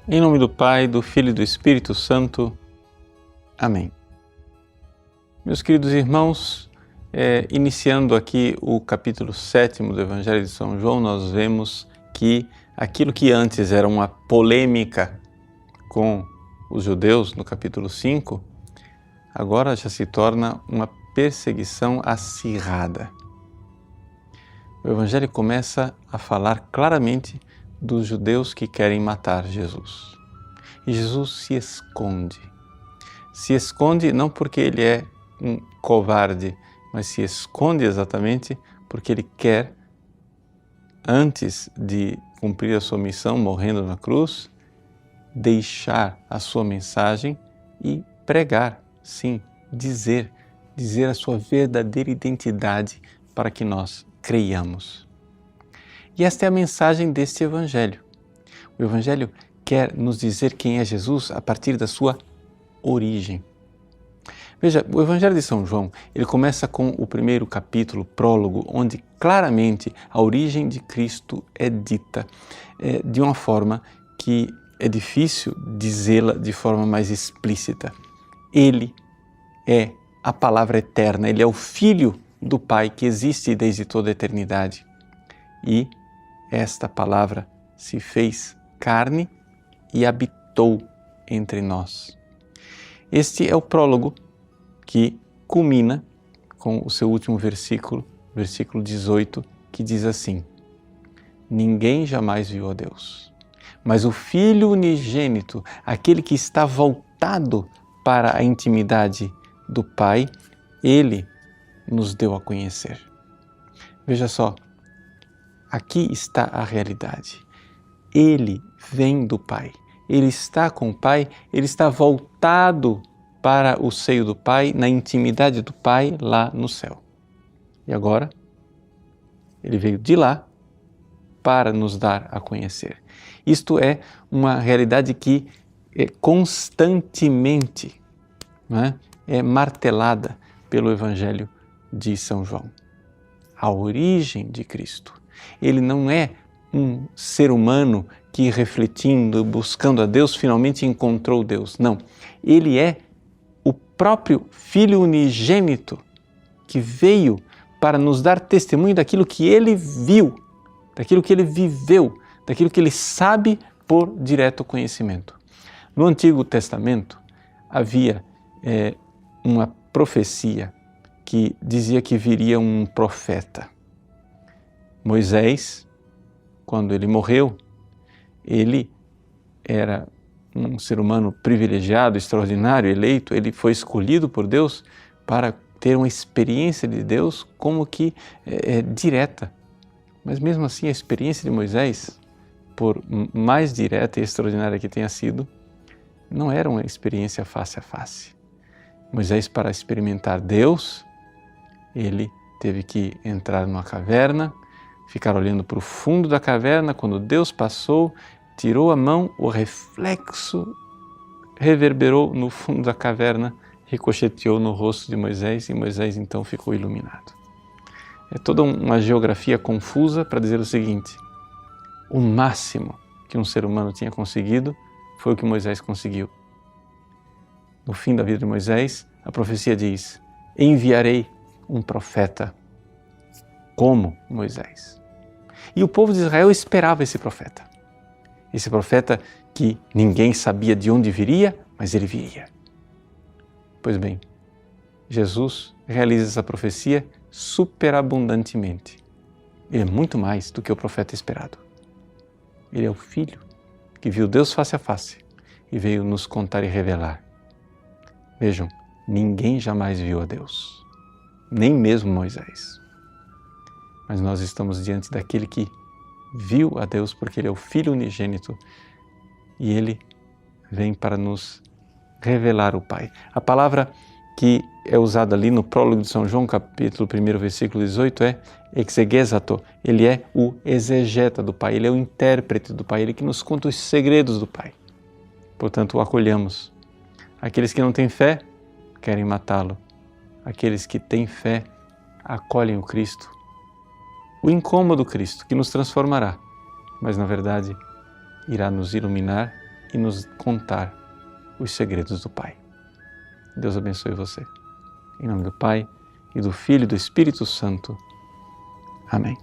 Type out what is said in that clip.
Em nome do Pai, do Filho e do Espírito Santo. Amém. Meus queridos irmãos, iniciando aqui o capítulo 7º do Evangelho de São João, nós vemos que aquilo que antes era uma polêmica com os judeus, no capítulo 5, agora já se torna uma perseguição acirrada. O Evangelho começa a falar claramente dos judeus que querem matar Jesus. E Jesus se esconde. Se esconde não porque ele é um covarde, mas se esconde exatamente porque ele quer, antes de cumprir a sua missão, morrendo na cruz, deixar a sua mensagem e pregar, sim, dizer a sua verdadeira identidade para que nós creiamos. E esta é a mensagem deste Evangelho. O Evangelho quer nos dizer quem é Jesus a partir da sua origem. Veja, o Evangelho de São João, ele começa com o primeiro capítulo, prólogo, onde claramente a origem de Cristo é dita de uma forma que é difícil dizê-la de forma mais explícita. Ele é a palavra eterna, ele é o Filho do Pai que existe desde toda a eternidade. E esta palavra se fez carne e habitou entre nós. Este é o prólogo que culmina com o seu último versículo, versículo 18, que diz assim: ninguém jamais viu a Deus, mas o Filho unigênito, aquele que está voltado para a intimidade do Pai, ele nos deu a conhecer. Veja só, aqui está a realidade. Ele vem do Pai, ele está com o Pai, ele está voltado para o seio do Pai, na intimidade do Pai lá no céu. E agora, ele veio de lá para nos dar a conhecer. Isto é uma realidade que constantemente é martelada pelo Evangelho de São João. A origem de Cristo. Ele não é um ser humano que, refletindo, buscando a Deus, finalmente encontrou Deus. Não. Ele é o próprio Filho unigênito que veio para nos dar testemunho daquilo que ele viu, daquilo que ele viveu, daquilo que ele sabe por direto conhecimento. No Antigo Testamento havia uma profecia que dizia que viria um profeta. Moisés, quando ele morreu, ele era um ser humano privilegiado, extraordinário, eleito, ele foi escolhido por Deus para ter uma experiência de Deus como que direta. Mas mesmo assim a experiência de Moisés, por mais direta e extraordinária que tenha sido, não era uma experiência face a face. Moisés, para experimentar Deus, ele teve que entrar numa caverna, ficar olhando para o fundo da caverna. Quando Deus passou, tirou a mão, o reflexo reverberou no fundo da caverna, ricocheteou no rosto de Moisés e Moisés então ficou iluminado. É toda uma geografia confusa para dizer o seguinte: o máximo que um ser humano tinha conseguido foi o que Moisés conseguiu. No fim da vida de Moisés, a profecia diz: enviarei um profeta como Moisés. E o povo de Israel esperava esse profeta. Esse profeta que ninguém sabia de onde viria, mas ele viria. Pois bem, Jesus realiza essa profecia superabundantemente. Ele é muito mais do que o profeta esperado. Ele é o Filho que viu Deus face a face e veio nos contar e revelar. Vejam, ninguém jamais viu a Deus, nem mesmo Moisés. Mas nós estamos diante daquele que viu a Deus porque ele é o Filho unigênito e ele vem para nos revelar o Pai. A palavra que é usada ali no prólogo de São João, capítulo 1, versículo 18, é exegesato. Ele é o exegeta do Pai, ele é o intérprete do Pai, ele que nos conta os segredos do Pai. Portanto, o acolhamos. Aqueles que não têm fé querem matá-lo. Aqueles que têm fé acolhem o Cristo. O incômodo Cristo que nos transformará, mas na verdade irá nos iluminar e nos contar os segredos do Pai. Deus abençoe você. Em nome do Pai, e do Filho e do Espírito Santo. Amém.